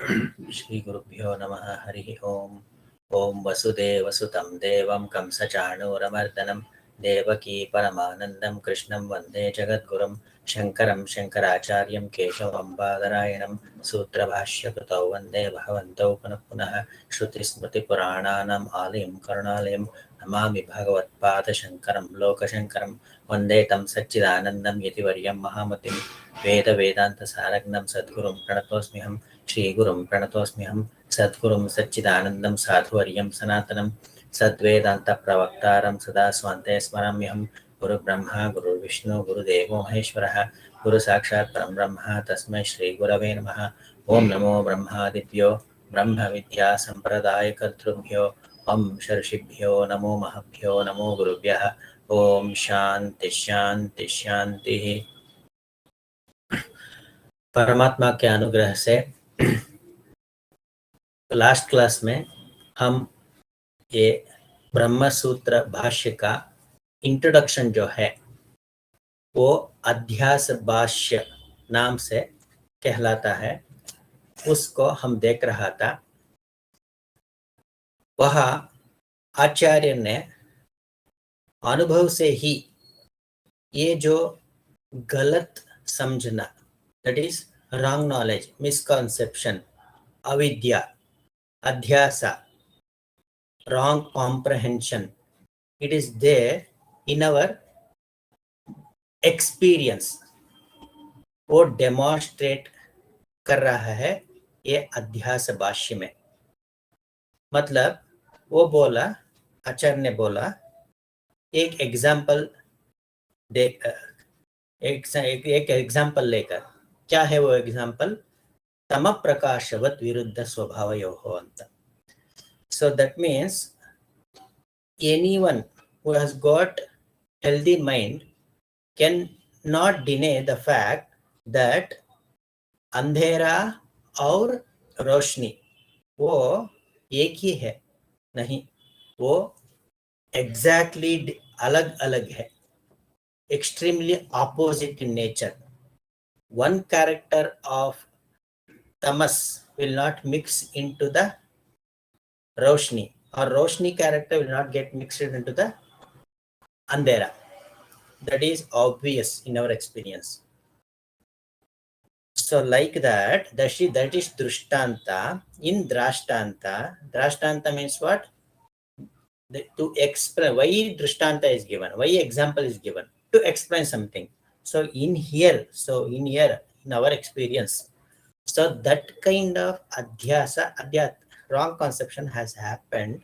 श्रीगुरुभ्यो नमः। हरिः ओम्। ॐ वसुदेवसुतं देवं कंसचाणूरमर्दनं देवकी परमानन्दं कृष्णं वन्दे जगद्गुरुं शङ्करं शङ्कराचार्यं केशवं बादरायणं सूत्रभाष्यकृतौ वन्दे भगवन्तौ पुनः पुनः। श्रुतिस्मृतिपुराणानाम् आलयं करुणालयं नमामि भगवत्पादशङ्करं लोकशङ्करं वन्दे तं सच्चिदानन्दं यतिवर्यं महामतिं वेदवेदान्तसारग्नं सद्गुरुं प्रणतोऽस्म्यहं श्रीगुरुं प्रणतोऽस्म्यहं सद्गुरुं सच्चिदानन्दं साधुवर्यं सनातनं सद्वेदान्तप्रवक्तारं सदा स्वान्ते स्मराम्यहं। गुरुब्रह्मा गुरुर्विष्णु गुरुदेवो महेश्वरः गुरुसाक्षात् परं ब्रह्म तस्मै श्रीगुरवे नमः। ॐ नमो ब्रह्मादिभ्यो ब्रह्मविद्यासम्प्रदायकर्तृभ्यो ऋषिभ्यो नमो महभ्यो नमो गुरुभ्यः। ओम शांति शांति शांति। परमात्मा के अनुग्रह से लास्ट क्लास में हम ये ब्रह्म सूत्र भाष्य का इंट्रोडक्शन जो है वो अध्यास भाष्य नाम से कहलाता है, उसको हम देख रहा था। वह आचार्य ने अनुभव से ही ये जो गलत समझना, that is wrong knowledge, misconception, अविद्या, अध्यास, wrong comprehension, it is there in our experience, वो डेमोन्स्ट्रेट कर रहा है ये अध्यास भाष्य में। मतलब वो बोला, आचार्य ने बोला, एक एग्जाम्पल दे, एक एग्जाम्पल लेकर, क्या है वो एग्जाम्पल? तम प्रकाशवत विरुद्ध स्वभावयोः अंत। So that means anyone who has got healthy mind can not deny the fact that अंधेरा और रोशनी वो एक ही है, नहीं, वो एग्जैक्टली अलग अलग है, extremely opposite in nature. One character of tamas will not mix into the roshni, or roshni character will not get mixed into the andhera. That is obvious in our experience. So like that is drishtanta. In drashtanta means what? To explain why drishtanta is given, why example is given, to explain something. So in here, in our experience, so that kind of adhyasa, wrong conception has happened.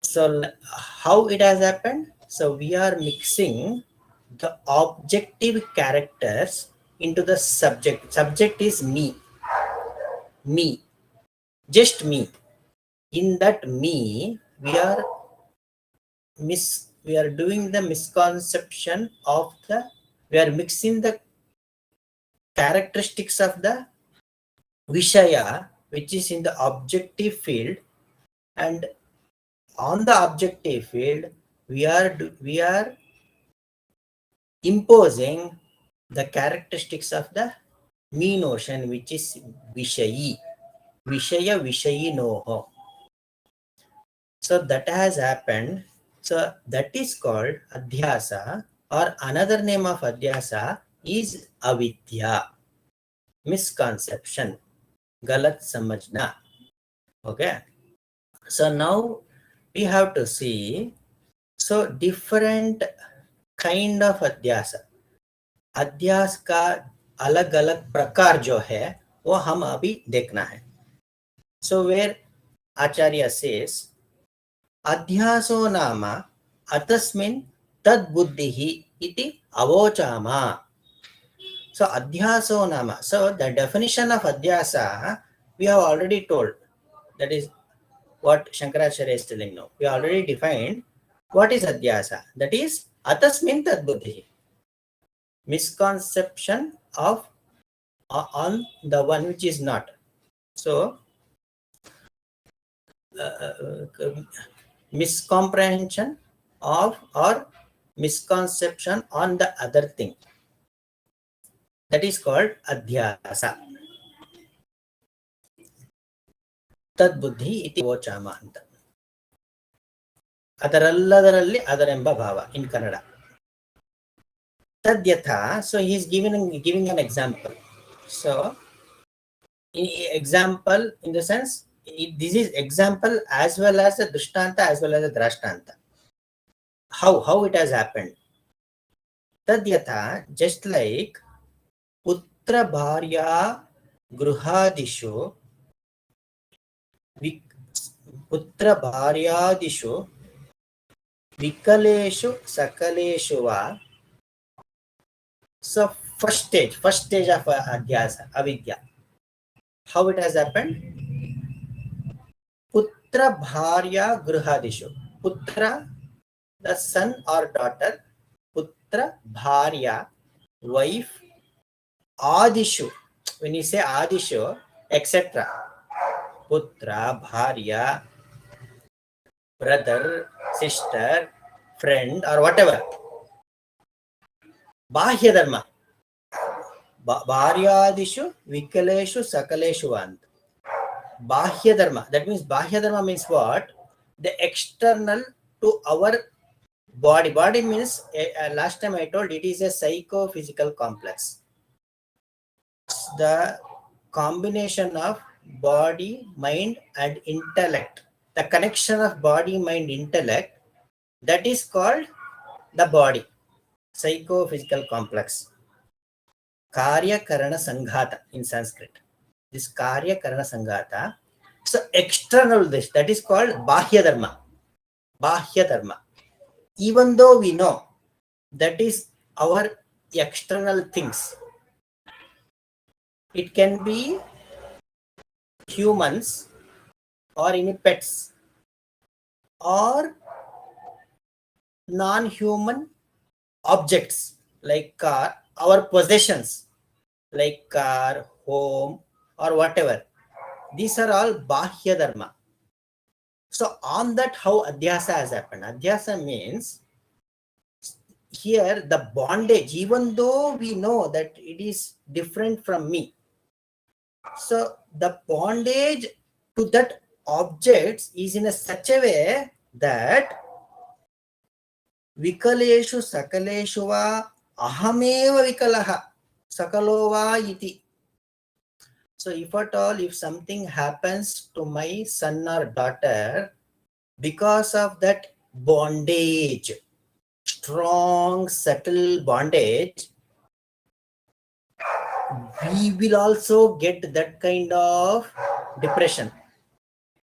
So how it has happened? So we are mixing the objective characters into the subject. Subject is me, just me. In that me, we are doing the misconception of we are mixing the characteristics of the Vishaya, which is in the objective field, and on the objective field we are imposing the characteristics of the me notion, which is Vishayi, Vishayinoho. So that has happened. So that is called adhyasa, or another name of adhyasa is avidya, misconception, galat samajhna. Okay. So now we have to see, so different kind of adhyasa. अध्यास का अलग अलग प्रकार जो है वो हम अभी देखना है. So where Acharya says, अध्यासो नाम अतस्मिन् तद बुद्धिः इति अवोचामा. So adhyaso nama. So the definition of adhyasa we have already told. That is what Shankaracharya is telling now. We already defined what is adhyasa. That is atasmin tad buddhi. Misconception of on the one which is not. So miscomprehension of or misconception on the other thing. That is called adhyasa. ತದ್ಬುದ್ಧಿ ಇತಿ ವೋಚಾಮ ಅಂತ. ಅದರೆಲ್ಲದರಲ್ಲಿ ಅದರೆಂಬ ಭಾವ ಇನ್ Kannada. ತದ್ಯಥಾ, so he is giving an example. So example in the sense, this is example as well as a drishtanta as well as a drashtanta. How it has happened. Tadyatha, just like putra bharya gruhadishu putra bharyadishu vikaleshu sakaleshu va. So first stage of adhyasa, avidya. How it has happened? Putra bharya gruhadishu. Putra, the son or daughter. Putra bharya, wife. Adishu, when you say adishu, etc. Putra bharya, brother, sister, friend, or whatever. Bahya dharma. Bharyadishu vikaleshu sakaleshu ant. Bahya dharma. That means bahya dharma means what? The external to our body. Body means, last time I told, it is a psychophysical complex. The combination of body, mind and intellect. The connection of body, mind, intellect, that is called the body. Psychophysical complex. Karya Karana Sanghata in Sanskrit. This Karya Karana Sanghata. So external this, that is called Bahya Dharma. Bahya Dharma. Even though we know that is our external things. It can be humans or any pets or non-human objects like car, our possessions like car, home or whatever. These are all Bahya Dharma. So on that, how Adhyasa has happened. Adhyasa means here the bondage, even though we know that it is different from me. So the bondage to that objects is in a such a way that vikaleshu sakaleshu va ahameva vikalaha sakalo va iti. So if at all, if something happens to my son or daughter, because of that bondage, strong, subtle bondage, we will also get that kind of depression.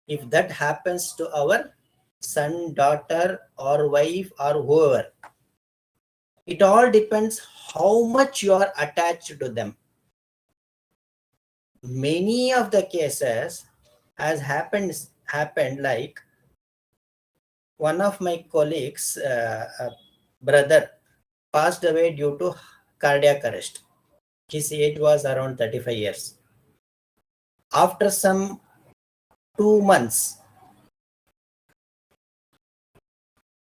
If that happens to our son, daughter or wife or whoever, it all depends how much you are attached to them. Many of the cases has happened like one of my colleagues, brother, passed away due to cardiac arrest. His age was around 35 years. After some 2 months,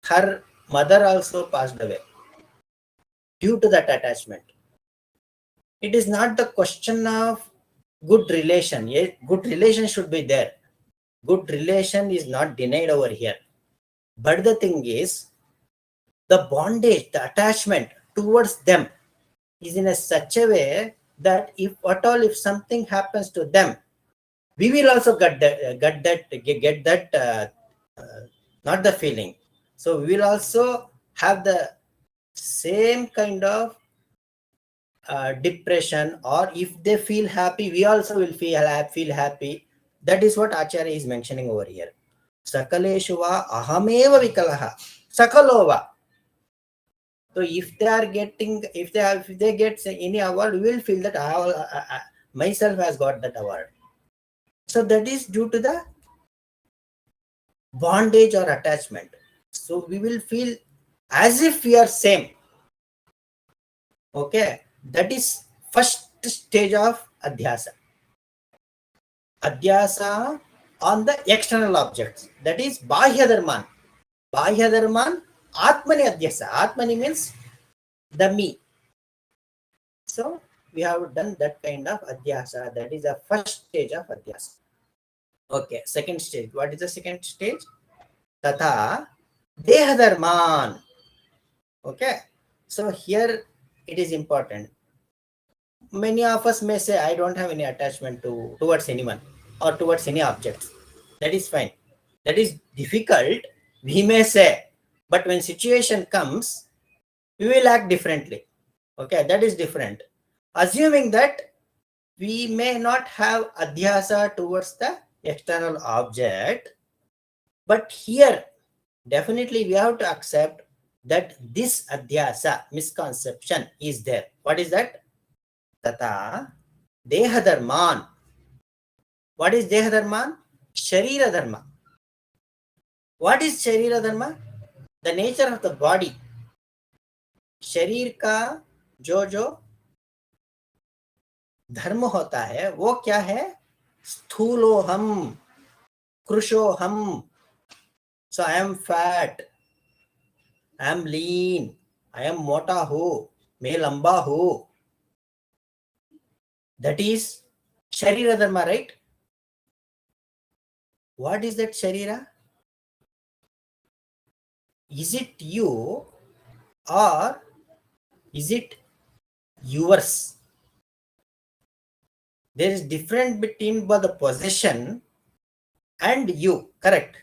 her mother also passed away due to that attachment. It is not the question of good relation. Yes, good relation should be there. Good relation is not denied over here. But the thing is, the bondage, the attachment towards them is in a such a way that if at all, if something happens to them, we will also get that not the feeling. So we will also have the same kind of depression, or if they feel happy, we also will feel happy. That is what Acharya is mentioning over here. Sakaleshu va ahameva vikalaha sakalova. So if they get any award, we will feel that I myself has got that award. So that is due to the bondage or attachment. So we will feel as if we are same. Okay, that is first stage of adhyasa. Adhyasa on the external objects, that is bahya dharman. Bahya dharman atmani adhyasa. Atmani means the me. So we have done that kind of adhyasa. That is the first stage of adhyasa. Okay, second stage. What is the second stage? Tatha Dehadharman. Okay, so here it is important. Many of us may say, I don't have any attachment towards anyone or towards any objects. That is fine. That is difficult, we may say, but when situation comes, we will act differently. Okay, that is different. Assuming that we may not have adhyasa towards the external object, but here definitely we have to accept that this adhyasa, misconception, is there. What is that? Tata Dehadharman. What is Dehadharman? Sharira Dharma. What is Sharira Dharma? The nature of the body. शरीर का जो जो धर्म होता है वो क्या है? स्थूलोहम, कृशोहम. So I am fat, I am lean, I am मोटा हूँ, मैं लंबा हूँ. That is Sharira Dharma, right? What is that Sharira? Is it you or is it yours? There is difference between both the possession and you, correct?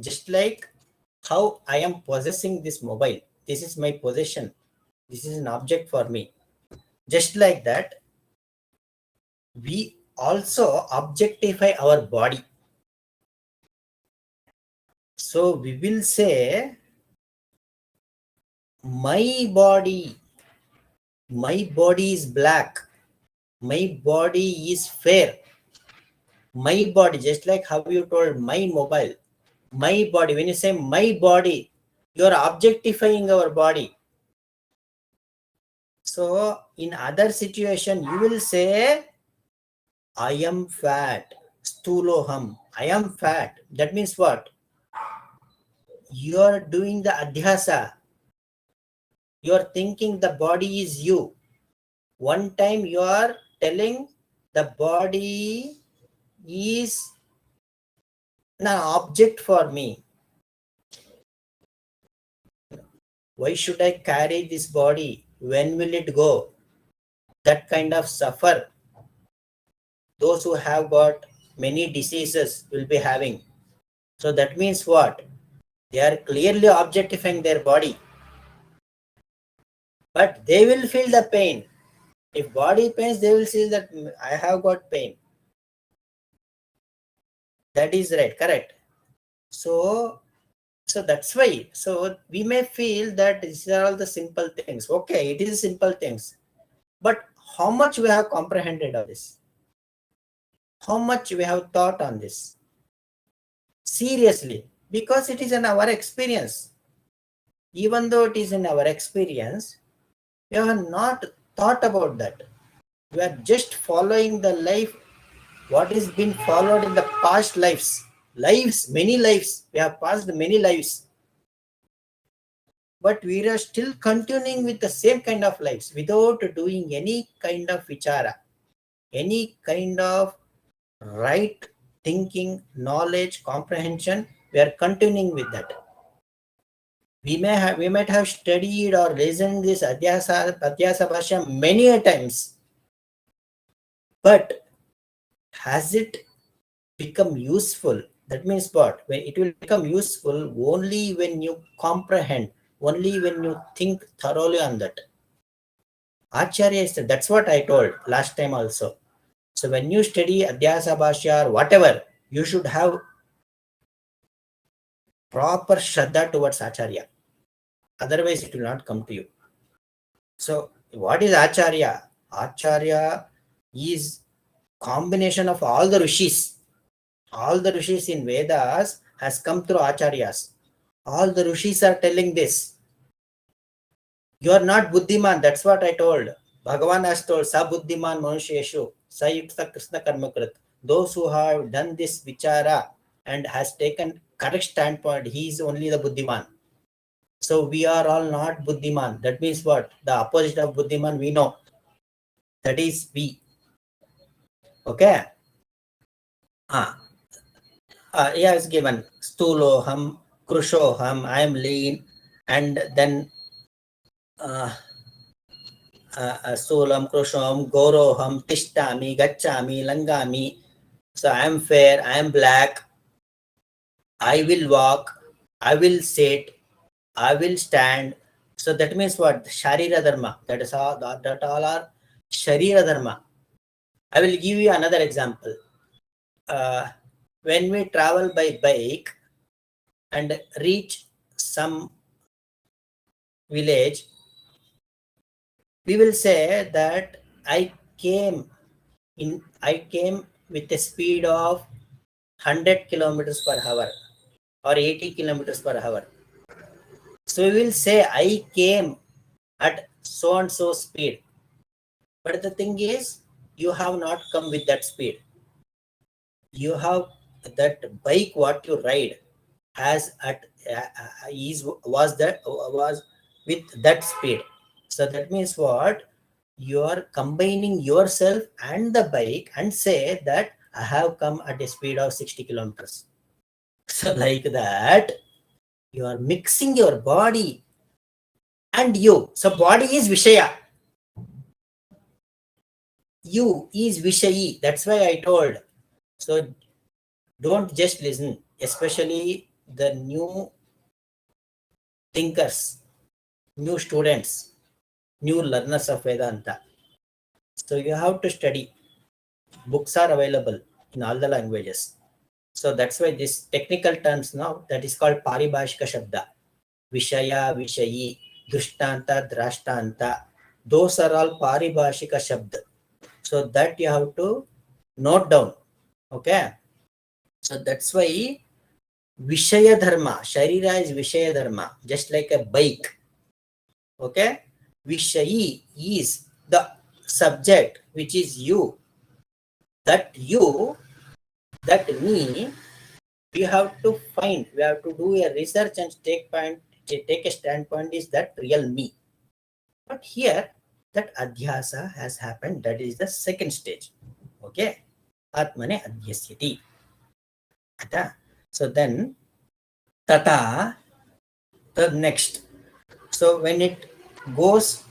Just like how I am possessing this mobile. This is my possession. This is an object for me. Just like that, we also objectify our body. So we will say, my body is black, my body is fair. My body, just like how you told my mobile, my body. When you say my body, you are objectifying our body. So in other situation, you will say, I am fat, stuloham, I am fat. That means what? You are doing the adhyasa. You are thinking the body is you. One time you are telling the body is an object for me. Why should I carry this body? When will it go? That kind of suffer. Those who have got many diseases will be having. So that means what? They are clearly objectifying their body. But they will feel the pain. If body pains, they will see that I have got pain. That is right, correct. So that's why. So we may feel that these are all the simple things. Okay, it is simple things. But how much we have comprehended of this? How much we have thought on this? Seriously, because it is in our experience. Even though it is in our experience, we have not thought about that. We are just following the life, what is been followed in the past lives. Many lives. We have passed many lives. But we are still continuing with the same kind of lives without doing any kind of vichara, any kind of right thinking, knowledge, comprehension. We are continuing with that. We might have studied or listened this Adhyasa Bhashya many a times. But has it become useful? That means what? When it will become useful only when you comprehend, only when you think thoroughly on that. Acharya said, that's what I told last time also. So when you study Adhyasa Bhashya or whatever, you should have proper Shraddha towards Acharya. Otherwise, it will not come to you. So what is Acharya? Acharya is combination of all the rishis. All the rishis in Vedas has come through Acharyas. All the rishis are telling this. You are not Buddhiman. That's what I told. Bhagavan has told, Sa Buddhiman Manusheshu, Sa Yukta Krishna Karmakrit. Those who have done this vichara and has taken correct standpoint, he is only the Buddhiman. So we are all not Buddhiman. That means what? The opposite of Buddhiman we know. That is we. Okay. He has given Stuloham, Krushoham, I am lean, and then Stulam, Krushom, Goroham, Tishtami, Gachami, Langami. So I am fair, I am black, I will walk, I will sit, I will stand. So that means what? Sharira Dharma. That is all, that all are Sharira Dharma. I will give you another example. When we travel by bike and reach some village, we will say that I came with a speed of 100 kilometers per hour or 80 kilometers per hour. So we will say I came at so and so speed. But the thing is, you have not come with that speed. You have that bike what you ride has at was with that speed. So that means what? You are combining yourself and the bike and say that I have come at a speed of 60 kilometers. So like that, you are mixing your body and you. So body is Vishaya. You is Vishayi. That's why I told. So don't just listen, especially the new thinkers, new students, new learners of Vedanta. So you have to study. Books are available in all the languages. So that's why this technical terms now, that is called Paribhashika Shabda. Vishaya, Vishayi, Drishtanta, Drashtanta. Those are all Paribhashika Shabda. So that you have to note down. Okay. So that's why Vishaya Dharma, Sharira is Vishaya Dharma, just like a bike. Okay. Vishayi is the subject, which is you. That you, that me, we have to find, we have to do a research and take a standpoint, is that real me. But here, that adhyasa has happened, that is the second stage. Okay. Atmane adhyasyati. So then, tata, the next. So when it goes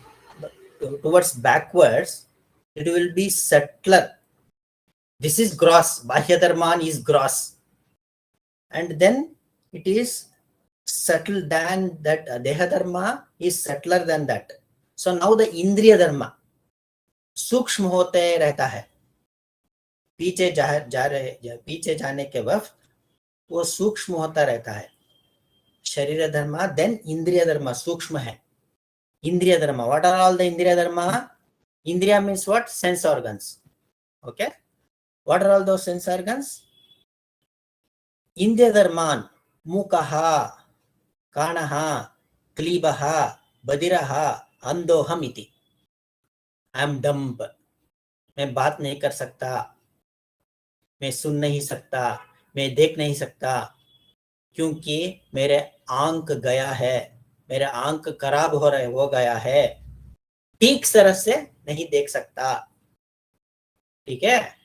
towards backwards, it will be subtler. This is gross. Bahya Dharman is gross. And then it is subtle than that. Deha Dharma is subtler than that. So now the Indriya Dharma सूक्ष्म होते रहता है. पीछे पीछे जाने के वक्त वो सूक्ष्म होता रहता है. शरीर धर्मा, देन इंद्रिय धर्मा सूक्ष्म है. Indriya Dharma. What are all the Indriya Dharma? Indriya means what? Sense organs. Okay. What are all those sense organs? Indriya Dharman. Mukaha, Kanaha, Klibaha, Badiraha, Andoham iti. I am dumb. मैं बात नहीं कर सकता, मैं सुन नहीं सकता, मैं देख नहीं सकता, क्योंकि मेरे आंख गया है, मेरा आंख खराब हो गया है, ठीक तरह से नहीं देख सकता. ठीक है.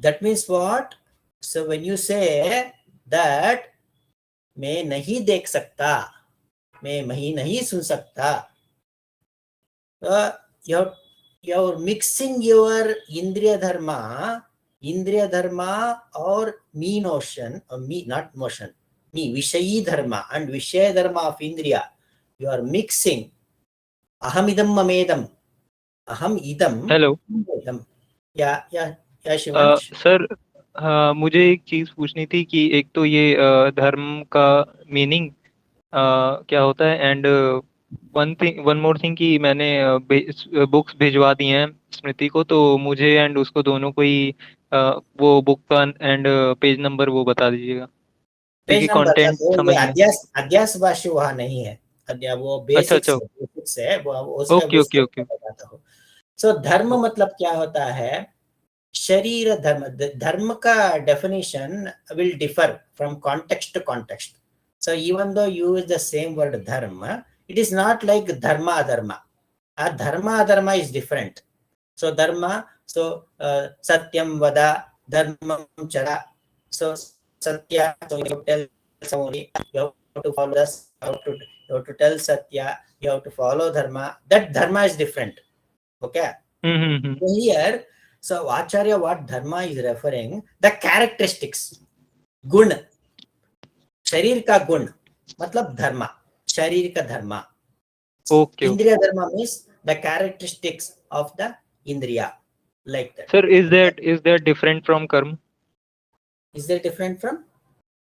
That means what? So when you say that मैं नहीं देख सकता, मैं नहीं सुन सकता, you're mixing your Indriya Dharma or me notion, or me, not motion, me, Vishayi Dharma and Vishaya Dharma of Indriya. You are mixing aham idam mamedam, aham idam. Hello या Shivansh. Sir, मुझे एक चीज़ पूछनी थी कि एक तो ये धर्म का मीनिंग क्या होता है, एंड वन मोर थिंग कि मैंने बुक्स भिजवा दी हैं स्मृति को, तो मुझे एंड उसको दोनों को ही वो बुक का एंड पेज नंबर वो बता दीजिएगा, पेज क्योंकि नंबर कंटेंट समझ में. अध्यास भाष्य वहाँ नहीं है. वो अच्छा बेसिक्स अच्छा, है, उसमें ओके ओके ओके. बताता हूँ. सो धर्म मतलब क्या होता है? शरीर धर्म. धर्म का definition will differ from context to context. So even though use the same word dharma, it is not like dharma अधर्म. धर्म अधर्म इज डिफरेंट. सो धर्म, सो सत्यम वद, धर्मम चर. सो Satya, so you tell somebody, you have to follow this, you have to tell Satya, you have to follow Dharma. That Dharma is different. Okay. Mm-hmm. So here, so Acharya, what Dharma is referring, the characteristics, gun, शरीर का गुण मतलब धर्म, शरीर का धर्म. Okay, okay. Indriya dharma means the characteristics of the indriya, like that. Sir, is that different from karma? Is that different from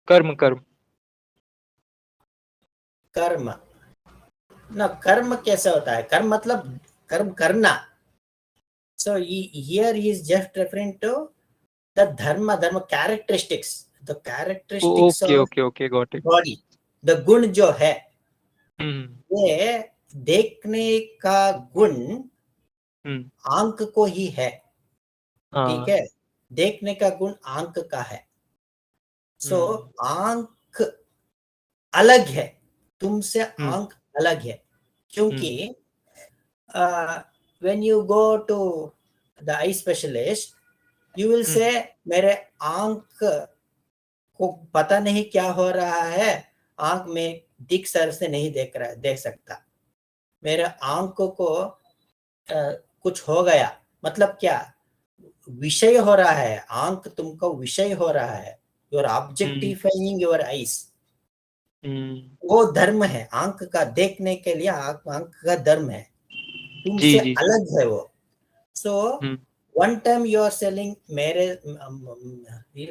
Karma. कर्म? ना, कर्म कैसे होता है? कर्म मतलब कर्म करना. So here he is just referring to the dharma characteristics, the characteristics Okay, of okay, okay. Got it. body. The गुण जो है, Mm-hmm. ये देखने का गुण आंख को ही है. ठीक है, देखने का गुण आंख का है. सो आंख अलग है, तुमसे आंख अलग है. क्योंकि when you go to the eye specialist, you will say मेरे आंख को पता नहीं क्या हो रहा है, आंख में दिख सर से नहीं देख सकता, मेरे आंखों को कुछ हो गया. मतलब क्या, विषय हो रहा है, आंख तुमको विषय हो रहा है, योर ऑब्जेक्टिफाइंग योर आईज. वो धर्म है आंख का, देखने के लिए आंख का धर्म है, तुमसे अलग है वो. So one time you are selling मेरे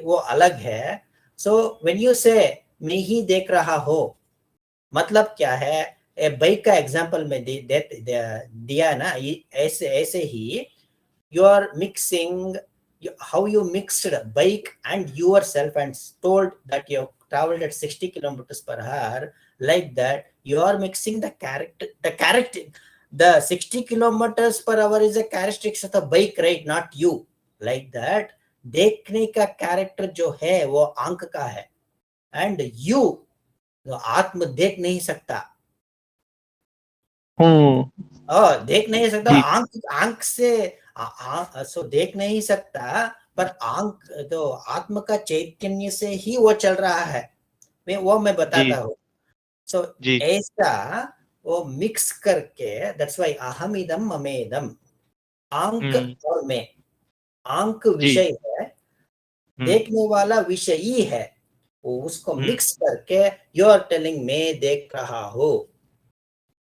वो अलग है. सो व्हेन यू से मैं ही देख रहा हो, मतलब क्या है, बाइक का एग्जांपल में दिया ना, ऐसे ही you are mixing, how you mixed bike and yourself and told that you have traveled at 60 kilometers per hour, like that you are mixing the character, the 60 kilometers per hour is a characteristics of the bike, right? Not you. Like that देखने का character जो है वो आंख का है, and you आत्म देख नहीं सकता. देख नहीं सकता, आंख से सो देख नहीं सकता, पर आंख तो आत्म का चैतन्य से ही वो चल रहा है. मैं बताता हूँ. सो ऐसा वो मिक्स करके, दैट्स व्हाई अहम इदम ममेदम, आंख और मैं, आंख विषय है, देखने वाला विषयी है, वो उसको मिक्स करके यू आर टेलिंग मैं देख रहा हूँ.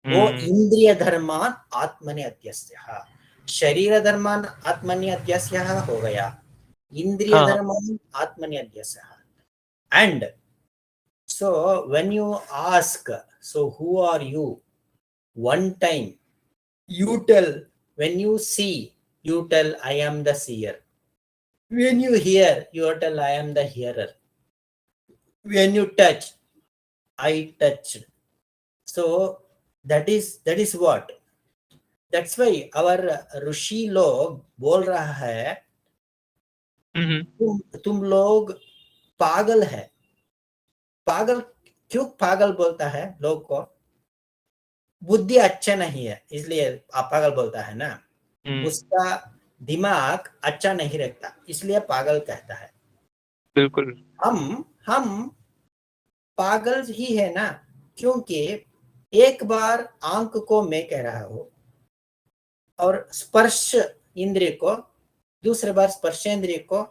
वो इंद्रिय धर्मान आत्मनि अध्यस्यः, शरीर धर्मान आत्मनि अध्यस्यः हो गया, इंद्रिय धर्मान आत्मनि अध्यस्यः. And so when you ask, so who are you, one time you tell, when you see, you tell I am the seer. When you hear, you tell I am the hearer. When you touch, I touched. So that is what, that's why our ऋषि लोग बोल रहा है तुम लोग पागल है. पागल क्यों पागल बोलता है लोग को? बुद्धि अच्छा नहीं है इसलिए आप पागल बोलता है ना. उसका दिमाग अच्छा नहीं रखता इसलिए पागल कहता है. बिल्कुल. हम पागल ही है ना, क्योंकि एक बार आंख को मैं कह रहा हूं और स्पर्श इंद्रिय को, दूसरे बार स्पर्श इंद्रिय को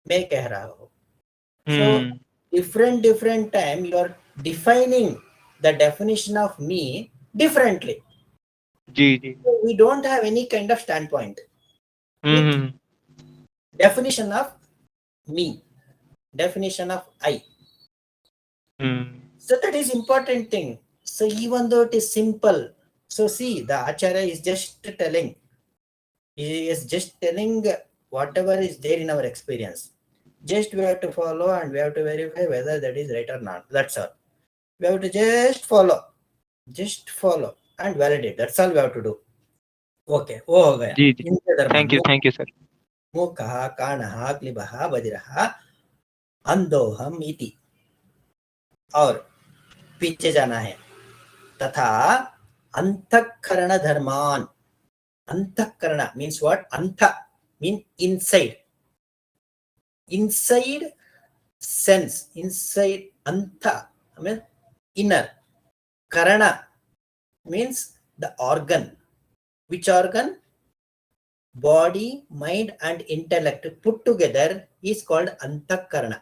मैं कह रहा हूं. सो different time you are defining the definition of me differently. So we don't have any kind of standpoint with definition of me, definition of I. So that is important thing. So even though it is simple, so see, the Acharya is just telling, he is just telling whatever is there in our experience. Just we have to follow and we have to verify whether that is right or not. That's all. We have to just follow and validate. That's all we have to do. Okay, वो हो गया. Thank you sir. मूकः काणः क्लिबः बधिरः अंधोहम इति. और पीछे जाना है. तथा अंतःकरण धर्मान. अंतःकरण means what? Antha mean inside. Inside sense, inside, anta, I mean inner. Karana means the organ. Which organ? Body, mind and intellect put together is called antakarana.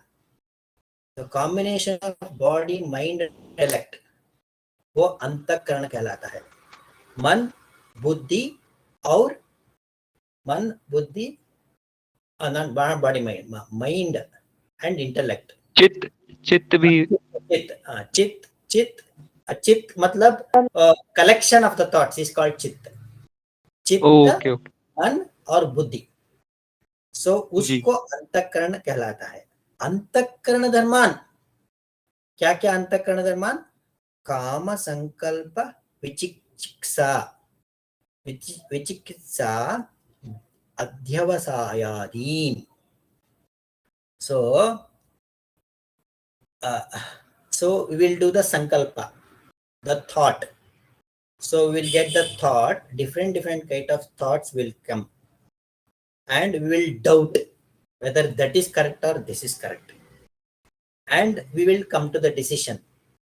The combination of body, mind and intellect वो अंतःकरण कहलाता है. मन, बुद्धि और मन, बुद्धि, body, mind and intellect. चित्त, चित्त भी. चित्त, चित्त, चित्त मतलब collection of the thoughts is called चित्त. चित्त, ओके ओके. मन और बुद्धि. सो उसको अंतःकरण कहलाता है. अंतःकरण धर्मान, क्या क्या अंतःकरण धर्मान? काम, संकल्प, विचिकित्सा, विचिकित्सा, अध्यवसायादीन. So we will do the sankalpa, the thought. So we will get the thought, different kind of thoughts will come, and we will doubt whether that is correct or this is correct, and we will come to the decision.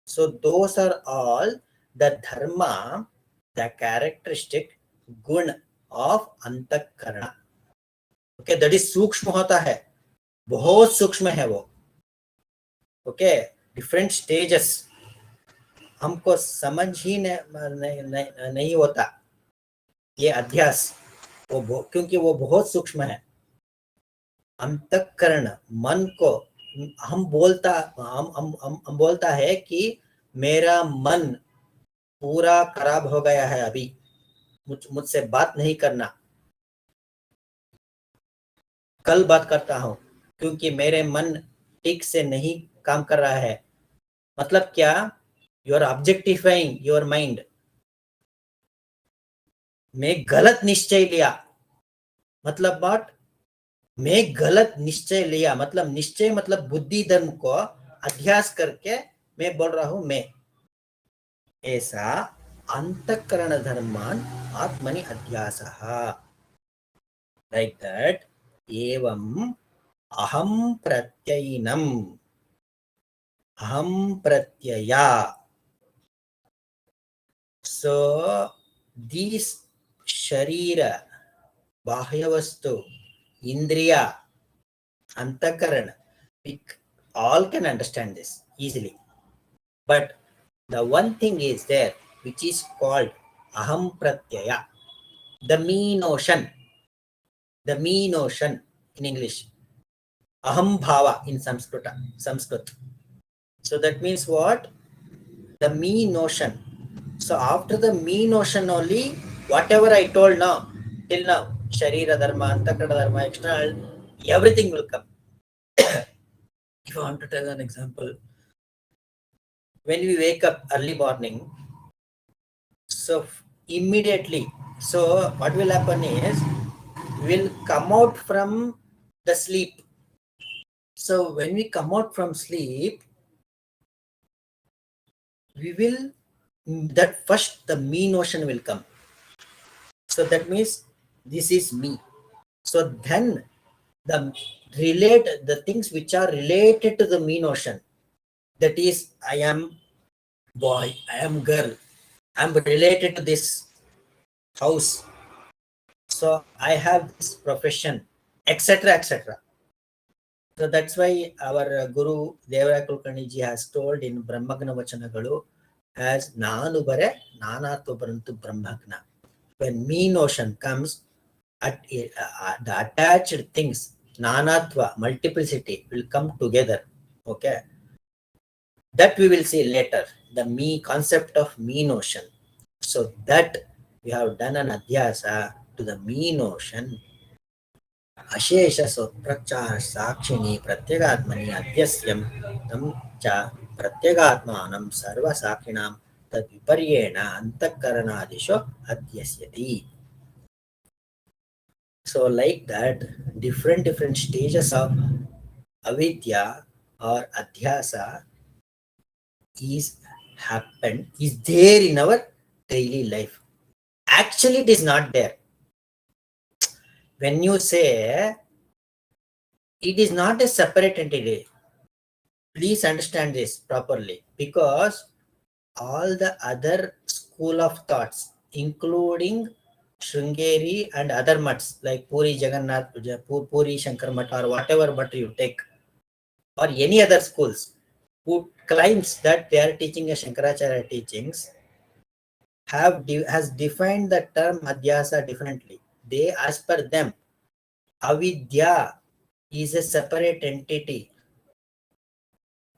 So those are all the dharma, the characteristic gun of antakarana. Okay, that is सूक्ष्म होता है, बहुत सूक्ष्म है वो. Okay, different stages हमको समझ ही नहीं होता ये अध्यास, वो क्योंकि वो बहुत सूक्ष्म है. अंतःकरण मन को हम बोलता है कि मेरा मन पूरा खराब हो गया है, अभी मुझसे बात नहीं करना, कल बात करता हूं क्योंकि मेरे मन ठीक से नहीं काम कर रहा है. मतलब क्या? You are objectifying your mind. मैं गलत निश्चय लिया, मतलब व्हाट? मैं गलत निश्चय लिया, मतलब निश्चय मतलब बुद्धि धर्म को अध्यास करके मैं बोल रहा हूं मैं. ऐसा अंतःकरण धर्मान आत्मनि अध्यासः. लाइक दैट एवं अहम प्रत्ययिनम, अहम प्रत्यया. So these sharira, bahya vastu, indriya, antakarana, we all can understand this easily. But the one thing is there which is called aham pratyaya, the me notion, the me notion in English, aham bhava in Sanskrit. So that means what? The me notion. So after the me notion only, whatever I told now, till now, Sharira Dharma, Antakarana Dharma, external, everything will come. If I want to tell an example, when we wake up early morning, so immediately, so what will happen is, we'll come out from the sleep. So when we come out from sleep, we will, that first the me notion will come. So that means this is me. So then the things which are related to the me notion, that is, I am boy, I am girl, I am related to this house, so I have this profession, etc., etc. So that's why our Guru Devara Kulkarni ji has told in Brahmagna Vachanagalu as Nanu bare Nanatva Parantu Brahmagna. When me notion comes, the attached things, Nanatva, multiplicity, will come together. Okay, that we will see later, the me concept of me notion. So that we have done an adhyasa to the me notion. Ashesha soprachar sakshini pratyagatmani adhyasyam tam cha pratyagatmanam sarva sakshinam tad viparyena antakaranadisho adhyasyati. So like that, different stages of avidya or adhyasa is there in our daily life. Actually, it is not there. When you say it is not a separate entity, Please understand this properly, because all the other school of thoughts, including Sringeri and other mutts like Puri Jagannath, Puri Shankar Mutt, or whatever mutt you take, or any other schools who claims that they are teaching a Shankaracharya teachings, has defined the term adhyasa differently. They, as per them, avidya is a separate entity.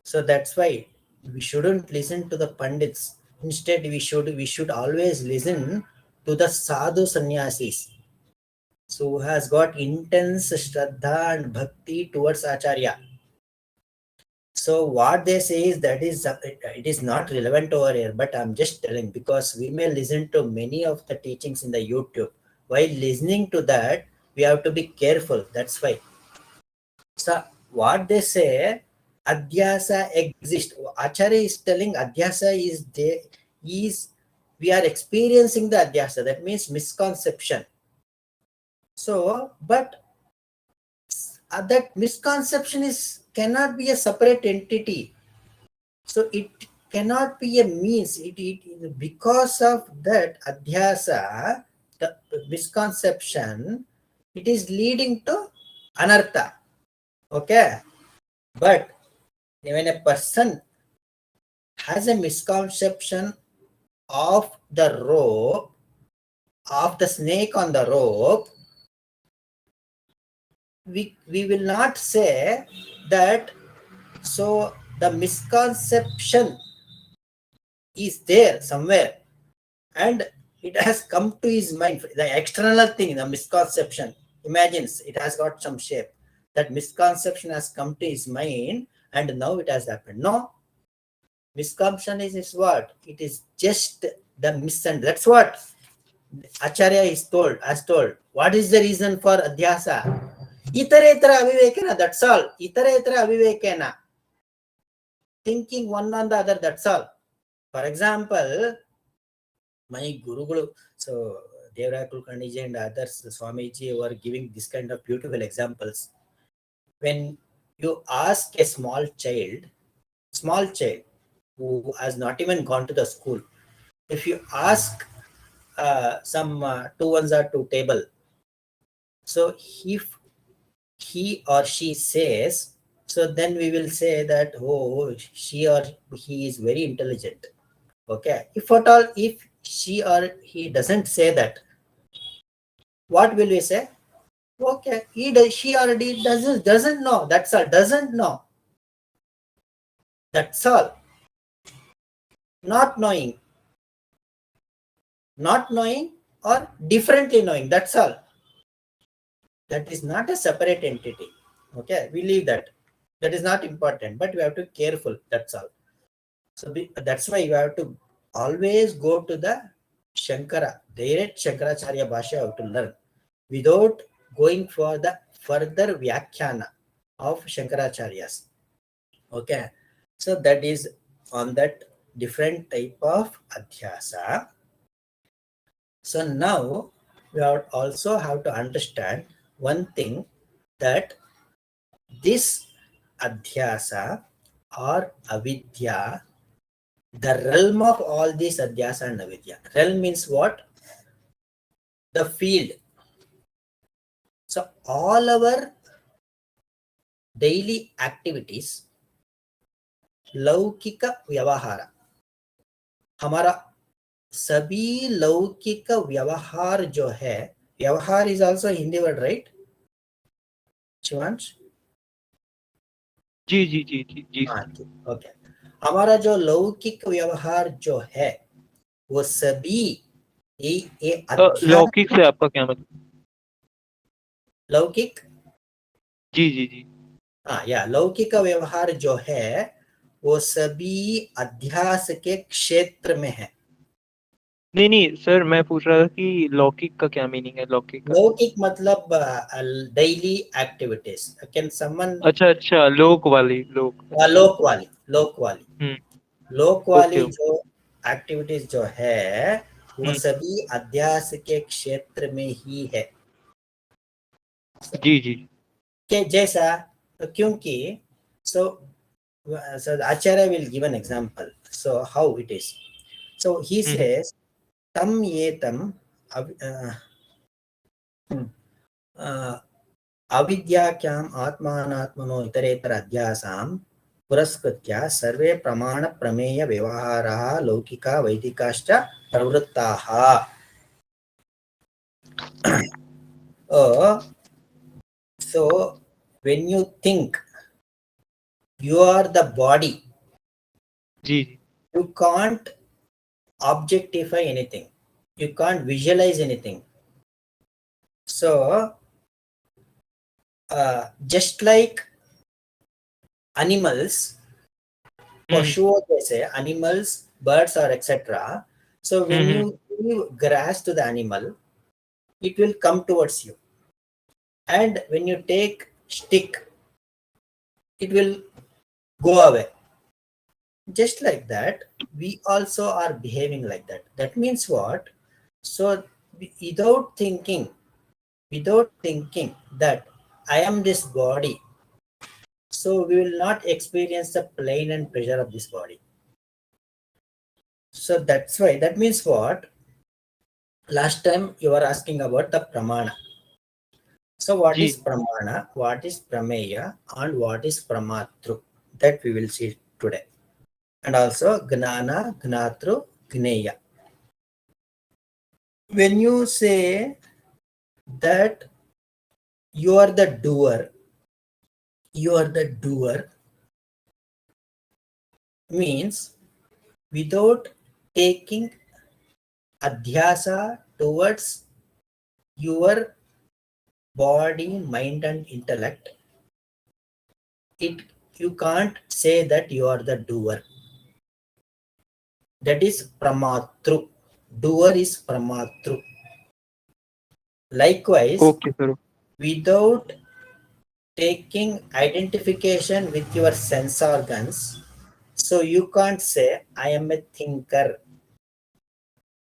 So that's why we shouldn't listen to the pandits. Instead, we should always listen to the sadhu sannyasis, so who has got intense shraddha and bhakti towards acharya. So what they say is that it is not relevant over here, but I'm just telling, because we may listen to many of the teachings in the YouTube. While listening to that, we have to be careful. That's why. So what they say, adhyasa exists. Acharya is telling adhyasa is there, is we are experiencing the adhyasa. That means misconception. So, but that misconception cannot be a separate entity. So it cannot be a means. Because of that adhyasa, the misconception, it is leading to anartha. Okay, but when a person has a misconception of the rope, of the snake on the rope, we will not say that. So the misconception is there somewhere, and it has come to his mind. The external thing, the misconception, imagines it has got some shape. That misconception has come to his mind, and now it has happened. No, misconception is what? It is just the misunderstanding. That's what Acharya has told. What is the reason for adhyasa? Itaretara avivekena, that's all. Itaretara avivekena. Thinking one on the other, that's all. For example, my Guru, so Devara Kulkarniji and others, Swamiji, were giving this kind of beautiful examples. When you ask a small child who has not even gone to the school, if you ask some 2 ones are 2 table, so if he or she says, so then we will say that, oh, she or he is very intelligent. Okay, if at all, if she or he doesn't say that, what will we say? Okay, she or he doesn't know. That's all. Doesn't know. That's all. Not knowing or differently knowing. That's all. That is not a separate entity. Okay, we leave that. That is not important, but we have to be careful. That's all. So that's why you have to always go to the Shankara, direct Shankaracharya Bhasha you have to learn, without going for the further Vyakhyana of Shankaracharyas. Okay, so that is on that different type of adhyasa. So now we also have to understand one thing, that this adhyasa or avidya, the realm of all these adhyasa and avidya. Realm means what? The field. So all our daily activities, लौकिक व्यवहार, हमारा सभी लौकिक व्यवहार जो है, व्यवहार is also Hindi word, right Shivansh? जी जी जी जी जी हाँ, ओके। हमारा जो लौकिक व्यवहार जो है, वो सभी ये लौकिक से आपका क्या मतलब? लौकिक, जी जी जी, हाँ, या लौकिक व्यवहार जो है वो सभी अध्यास के क्षेत्र में है। नहीं नहीं सर, मैं पूछ रहा था कि लौकिक का क्या मीनिंग है? लौकिक का लौकिक मतलब डेली एक्टिविटीज। Can someone? अच्छा अच्छा, लोक वाली, लोक, अच्छा लोक वाली, लोक वाली, लोक ओके वाली ओके, जो एक्टिविटीज जो है वो सभी अध्यास के क्षेत्र में ही है। जी जी के जैसा, क्योंकि So the Acharya will give an example. So how it is. So he hmm, says, tam yetam uh, avidyakyam atmanatmano iteretar adhyasam पुरस्कृत्य सर्वे प्रमाण प्रमेय व्यवहाराः लौकिका वैदिकाश्च प्रवृत्ताः. So when you think you are the body, जी जी you can't objectify anything, you can't visualize anything. So just like animals, hmm, Pashu, they say animals, birds, or etc. So when hmm, you give grass to the animal, it will come towards you. And when you take stick, it will go away. Just like that, we also are behaving like that. That means what? So without thinking, that I am this body, so we will not experience the pain and pressure of this body. So that's why, that means what? Last time you were asking about the pramana. So what जी is pramana, what is prameya, and what is pramatru? That we will see today. And also gnana, gnatru, gneya. When you say that you are the doer, means without taking adhyasa towards your body, mind, and intellect, it you can't say that you are the doer. That is pramatru. Doer is pramatru. Likewise, okay sir without taking identification with your sense organs, so you can't say I am a thinker.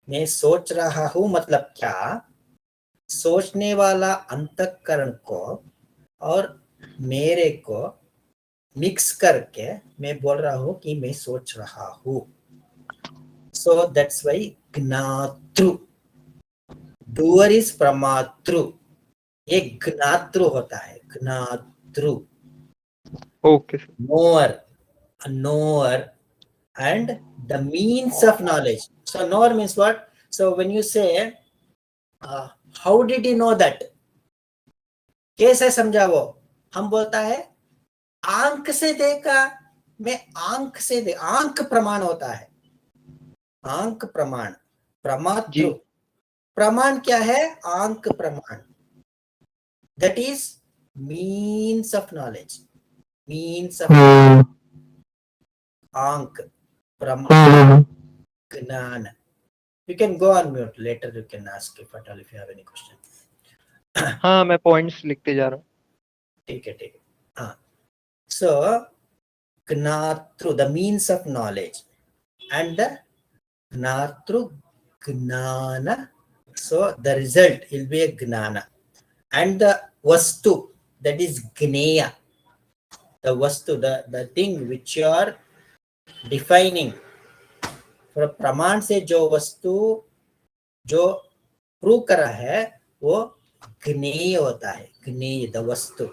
मैं सोच रहा हूं मतलब क्या? सोचने वाला अंतःकरण को और मेरे को मिक्स करके मैं बोल रहा हूं कि मैं सोच रहा हूं. सो दैट्स वाई ज्ञातृ. डूअर इज प्रमातृ. एक ज्ञातृ होता है, ज्ञातृ. Okay sir knower, a knower, and the means of knowledge. So knower means what? So when you say how did you know that, कैसे समझा वो? हम बोलता है आंख से देखा. मैं आंख से आंख प्रमाण होता है. आंख प्रमाण. जी प्रमातृ. प्रमाण क्या है? आंख प्रमाण. That is means of knowledge. Means of knowledge. Ankh. Gnana. You can go on mute. Later you can ask if at all if you have any question. हाँ मैं पॉइंट्स लिखते जा रहा हूँ ठीक है. हाँ. So gnatru, the means of knowledge, and the gnatru, gnana. So the result will be a gnana. And the vastu, that is gneya. The vastu, the thing which you are defining. For प्रमाण से जो वस्तु जो prove करा है वो ज्ञेय होता है. ज्ञेय, द वस्तु.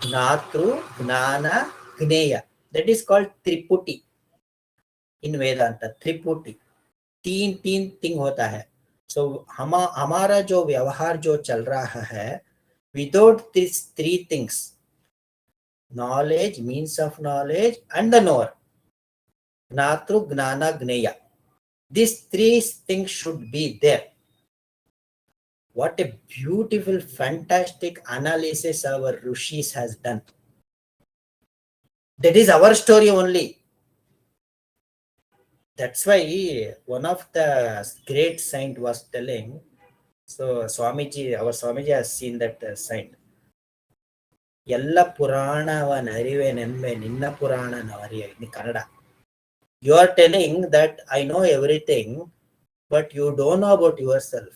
ज्ञातृ, ज्ञान, ज्ञेय. दैट इज कॉल्ड त्रिपुटी इन वेदांत. त्रिपुटी. तीन तीन थिंग होता है. सो हमारा जो व्यवहार जो चल रहा है, without this three things, knowledge, means of knowledge, and the knower, ज्ञातृ, ज्ञान, ज्ञेय, these three things should be there. What a beautiful, fantastic analysis our Rishis has done. That is our story only. That's why one of the great saint was telling, so Swamiji, our Swamiji has seen that saint. ಎಲ್ಲ ಪುರಾಣವನ ಅರಿವೆನೆಂಬೆ ನಿನ್ನ ಪುರಾಣನವರಿಯ in Kannada. You are telling that I know everything, but you don't know about yourself.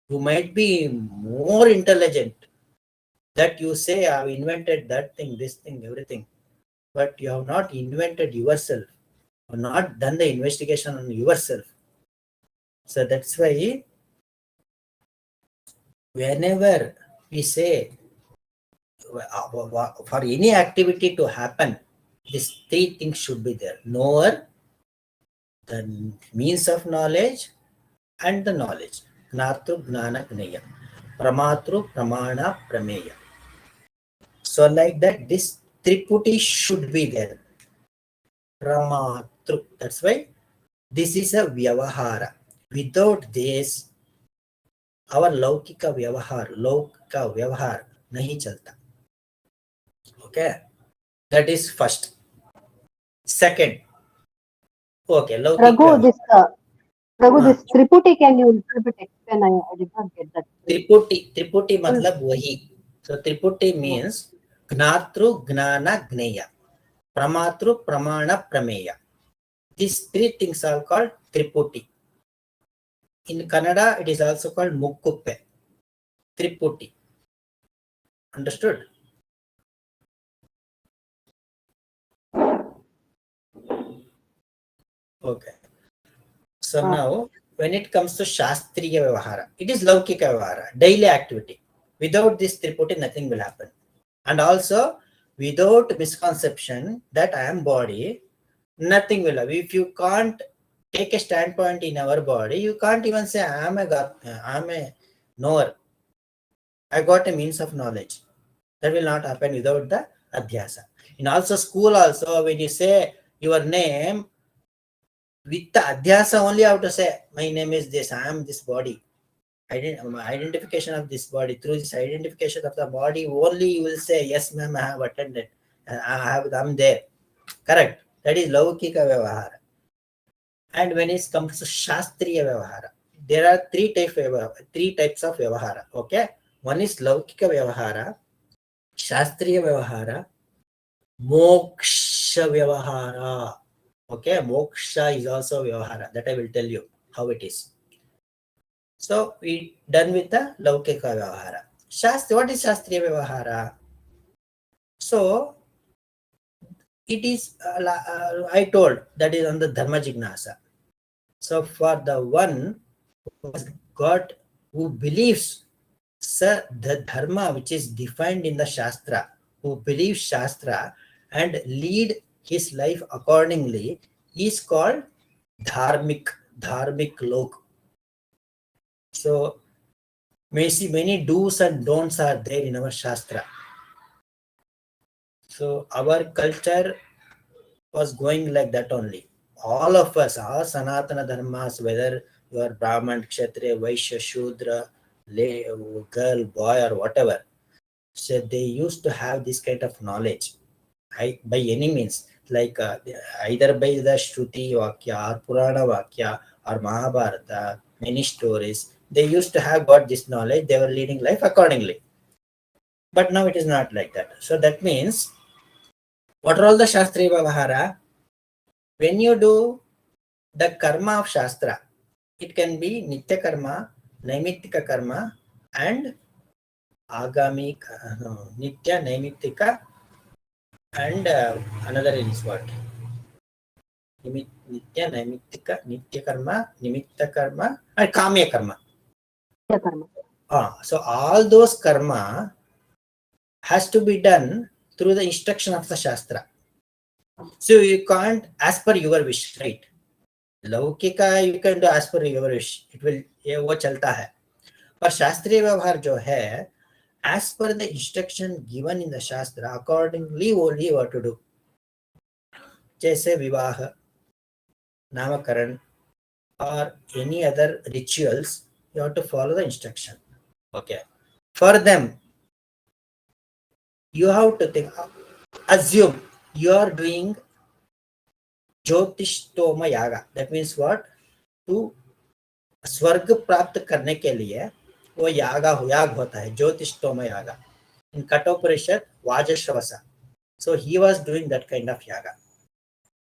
You might be more intelligent, that you say I've invented that thing, this thing, everything. but you have not invented yourself, or not done the investigation on yourself. So that's why whenever we say for any activity to happen, these three things should be there: knower, the means of knowledge, and the knowledge. Gnatru, Gnana, Gneya. Pramatru, Pramana, Prameya. So like that, this Triputi should be there. Pramatru. That's why this is a Vyavahara. Without this, our Laukika Vyavahar nahi chalta. Okay. That is first. Second. Okay. Laukika Vyavahar. This Triputi, can you little bit explain? I did not get that. Triputi matlab wahi. So Triputi means Gnatru, Gnana, Gneya. Pramatru, Pramana, Prameya. These three things are called Triputi. In Kannada, it is also called Mukkuppe. Triputi. Understood? Okay. So now, when it comes to Shastriya Vyavahara, it is Laukika Vyavahara, daily activity. Without this Triputi, nothing will happen. And also, without misconception that I am body, nothing will happen. If you can't take a standpoint in our body, you can't even say I am a knower. I got a means of knowledge. That will not happen without the adhyasa. In also school also, when you say your name, with the adhyasa only, you have to say, my name is this, I am this body. Identification of this body. Through this identification of the body, only you will say, yes ma'am, I have attended. I'm there. Correct. That is Laukika Vyavahara. And when it comes to Shastriya Vyavahara, there are three types of Vyavahara. Okay. One is Laukika Vyavahara, Shastriya Vyavahara, Moksha Vyavahara. Okay, Moksha is also Vyavahara. That I will tell you how it is. So we done with the Laukika Vyavahara. What is Shastriya Vyavahara? So it is, I told, that is on the Dharma Jignasa. So for the one who has got, who believes the Dharma which is defined in the Shastra, who believes Shastra and lead his life accordingly, is called Dharmik Lok. So many do's and don'ts are there in our Shastra. So our culture was going like that only. All of us, all Sanatana Dharmas, whether you are Brahman, Kshatriya, Vaishya, Shudra, girl, boy, or whatever, so they used to have this kind of knowledge. By any means, like either by the Shruti Vakya or Purana Vakya or Mahabharata, many stories, they used to have got this knowledge, they were leading life accordingly. But now it is not like that. So that means, what are all the Shastriya Vyavahara? When you do the karma of Shastra, it can be Nitya Karma, Naimittika Karma, and Agami, Nitya, Naimittika, and another is what? Nitya, Naimittika, Nitya Karma, Nimitta Karma, and Kamya Karma. So all those karma has to be done through the instruction of the Shastra. So you can't as per your wish, right? Laukika you can do as per your wish. It will, वो चलता है. पर शास्त्रीय व्यवहार जो है, as per the instruction given in the Shastra, accordingly only you have to do. जैसे विवाह, नामकरण, or any other rituals, you have to follow the instruction. Okay. For them, you have to think, assume you are doing Jyotishtoma Yaga. That means what? To स्वर्ग प्राप्त करने के लिए वो याग होता है, ज्योतिष्टोम यागा. In Kathoparishad, Vajashravasa. So he was doing that kind of yaga.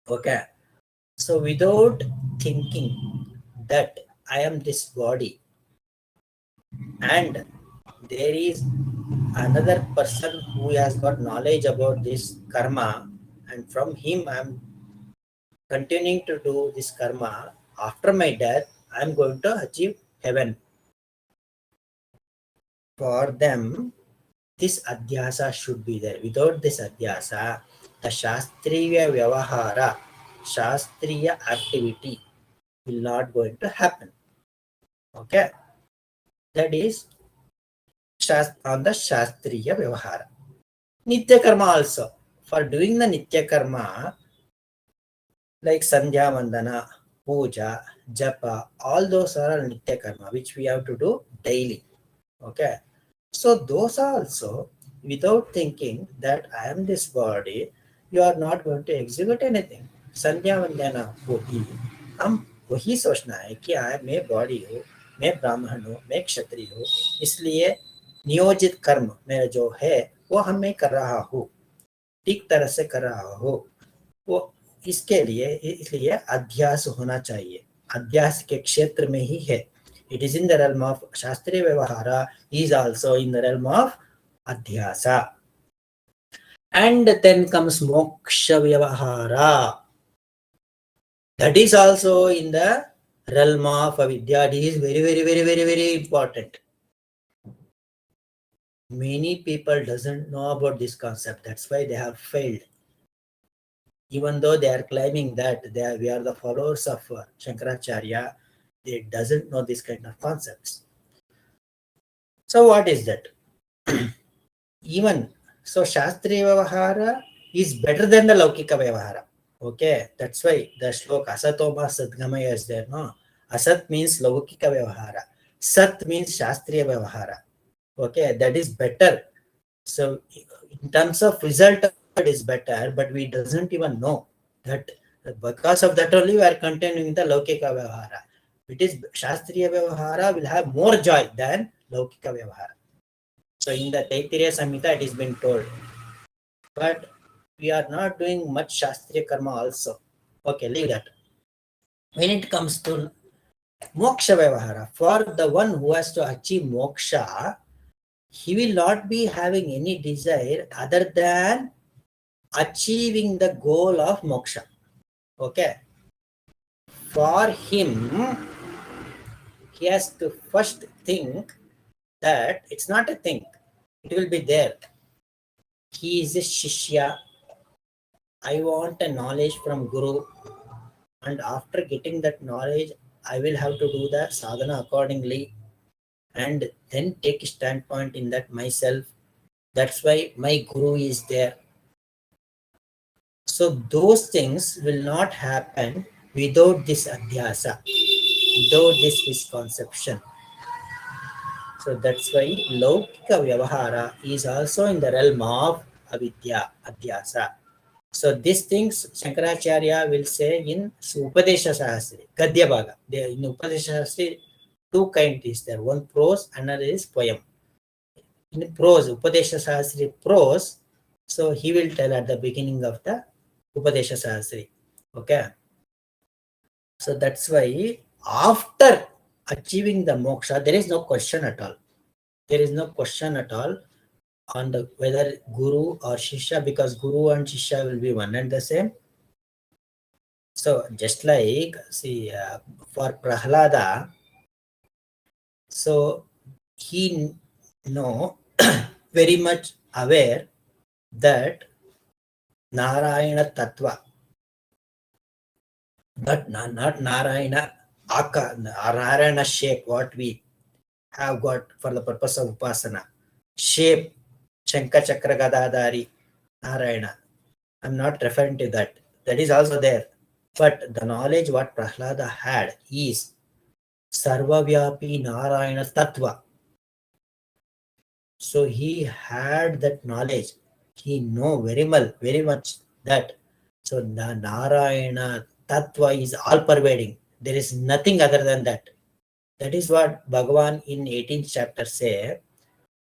Okay. So without thinking that I am this body and there is another person who has got knowledge about this karma and from him I'm continuing to do this karma. After my death, I'm going to achieve heaven. For them, this adhyasa should be there. Without this adhyasa, the shastriya vyavahara, shastriya activity will not going to happen. Okay, that is on the shastriya vyavahara. Nitya karma also. For doing the nitya karma, like sandhya vandana, puja, japa, all those are nitya karma which we have to do daily. Okay, so those are also without thinking that I am this body, you are not going to execute anything. संध्या वंदना होगी, हम वही सोचना है कि मैं body हूँ, मैं ब्राह्मण हूँ, मैं क्षत्रिय हूँ, इसलिए नियोजित कर्म मेरा जो है वो हम मैं कर रहा हूँ, ठीक तरह से कर रहा हूँ, वो इसके लिए इसलिए अध्यास होना चाहिए. अध्यास के क्षेत्र में ही है. It is in the realm of Shastriya Vyavahara, is also in the realm of Adhyasa. And then comes Moksha Vyavahara. That is also in the realm of Avidya. It is very, very, very, very, very important. Many people doesn't know about this concept. That's why they have failed. Even though they are claiming that we are the followers of Shankaracharya, they doesn't know this kind of concepts. So what is that? Even so, Shastriya Vyavahara is better than the Laukika Vyavahara. Okay, that's why the shloka Asatoma Sadgamaya is there. No, Asat means Laukika Vyavahara. Sat means Shastriya Vyavahara. Okay, that is better. So in terms of result, it is better, but we doesn't even know that. Because of that only we are continuing the Laukika Vyavahara. It is Shastriya Vyavahara will have more joy than Laukika Vyavahara. So in the Taittiriya Samhita it is been told. But we are not doing much Shastriya Karma also. Okay, leave that. When it comes to Moksha Vyavahara, for the one who has to achieve Moksha, he will not be having any desire other than achieving the goal of Moksha. Okay. For him, he has to first think that it's not a thing. It will be there. He is a Shishya. I want a knowledge from Guru, and after getting that knowledge, I will have to do the sadhana accordingly and then take a standpoint in that myself. That's why my Guru is there. So those things will not happen without this adhyasa, without this misconception. So that's why Laukika Vyavahara is also in the realm of avidya, adhyasa. So these things Shankaracharya will say in Upadesha Sahasri, Gadya Bhaga. In Upadesha Sahasri, two kinds is there. One prose, another is poem. In prose, Upadesha Sahasri prose, so he will tell at the beginning of the Upadesha Sahasri. Okay. So that's why after achieving the moksha, there is no question at all. There is no question at all on the whether Guru or Shishya, because Guru and Shishya will be one and the same. So just like, see, for Prahlada, so he know very much aware that Narayana Tattva, but not Narayana Aka, Narayana shape, what we have got for the purpose of Upasana. Shape, Shanka Chakra Gadadhari, Narayana. I'm not referring to that. That is also there. But the knowledge what Prahlada had is Sarvavyapi Narayana Tattva. So he had that knowledge. He know very much that. So the Narayana Tattva is all pervading. There is nothing other than that. That is what Bhagavan in 18th chapter say,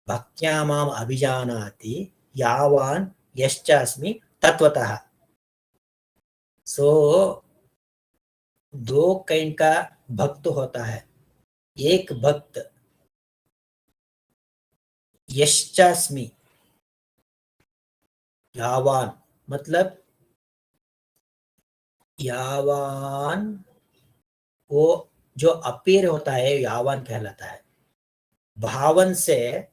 Bhaktyamam abhijanati yavan yaschasmi tatvatah. So दो kind का भक्त होता है. एक भक्त यश्चास्मि, यावान मतलब यावान, वो जो अपीयर होता है यावान कहलाता है। भावन से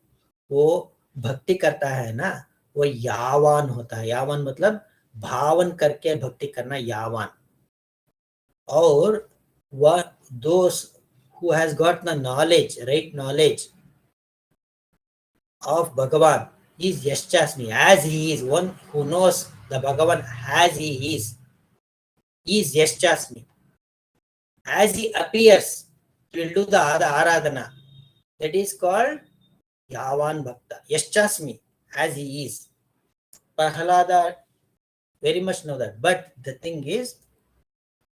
वो भक्ति करता है ना, वो यावान होता है। यावान मतलब भावन करके भक्ति करना, यावान। और वह those who has got the knowledge, right knowledge of Bhagavan is Yashchasmi, as he is. One who knows the Bhagavan as he is Yashchasmi. As he appears, he will do the Aradhana. That is called Yavan Bhakta. Yashchasmi, as he is. Prahlada very much know that. But the thing is,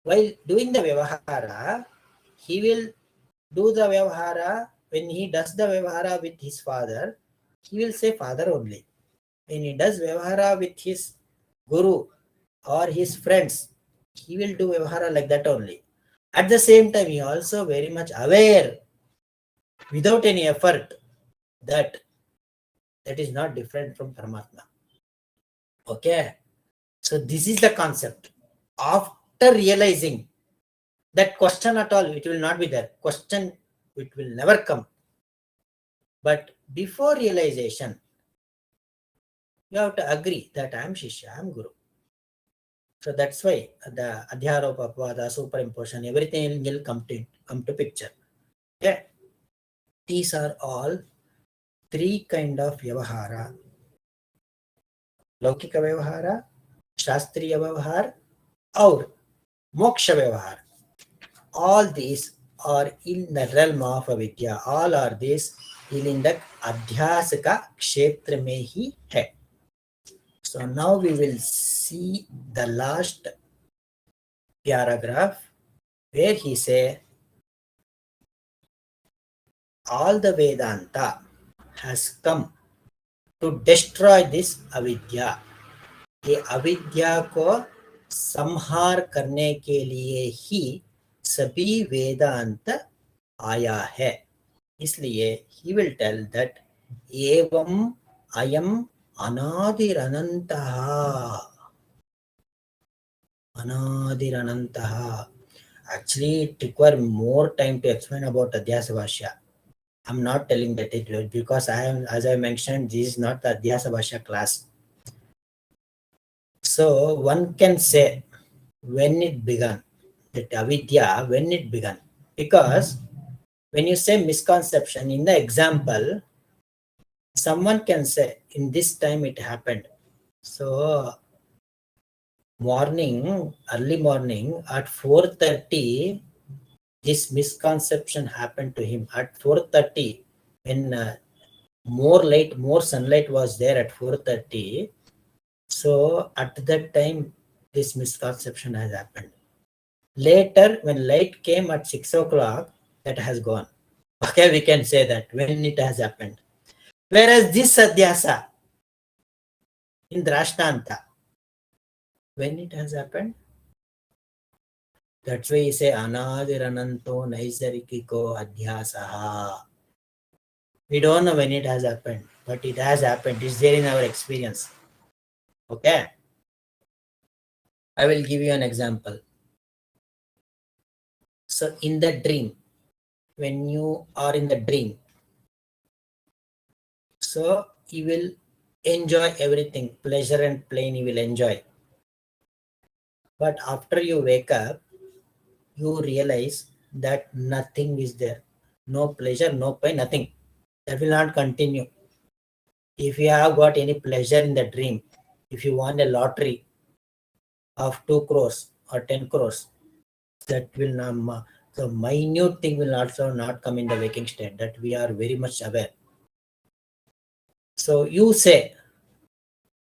while doing the Vyavahara, he will do the Vyavahara. When he does the Vyavahara with his father, he will say father only. When he does Vyavahara with his Guru or his friends, he will do Vyavahara like that only. At the same time, he also very much aware, without any effort, that is not different from Paramatma. Okay? So this is the concept. After realizing that, question at all, it will not be there. Question, it will never come. But before realization, you have to agree that I am Shishya, I am Guru. So that's why the Adhyaropa, Apavada, superimposition, everything will come to picture. Okay? These are all three kind of Vyavahara. Laukika Vyavahara, Shastriya Vyavahara, or Moksha Vyavahara. All these are in the realm of avidya. All are these in the adhyas ka kshetra mein hi hai. So now we will see the last paragraph where he say, all the Vedanta has come to destroy this avidya. ये अविद्या को संहार करने के लिए ही सभी वेदांत आया है. इसलिए he will tell that एवं अयम अनादिरनन्तः. अनादिरनन्तः. Actually, it requires more time to explain about Adhyasa Bhashya. I'm not telling that it will, because as I mentioned, this is not the Adhyasa Bhashya class. So one can say when it began, that avidya, when it began. Because when you say misconception, in the example, someone can say, in this time it happened. So early morning at 4:30, this misconception happened to him. At 4:30, when more sunlight was there at 4:30, so at that time this misconception has happened. Later, when light came at 6 o'clock, that has gone. Okay, we can say that when it has happened. Whereas this Adhyasa in Drashtanta, when it has happened, that's why you say Anadirananto Naisarikiko Adhyasaha. We don't know when it has happened, but it has happened. It's there in our experience. Okay? I will give you an example. So in the dream, when you are in the dream, so you will enjoy everything, pleasure and pain you will enjoy. But after you wake up, you realize that nothing is there. No pleasure, no pain, nothing. That will not continue. If you have got any pleasure in the dream, if you won a lottery of 2 crores or 10 crores, that will not, the minute thing will also not come in the waking state, that we are very much aware. So you say,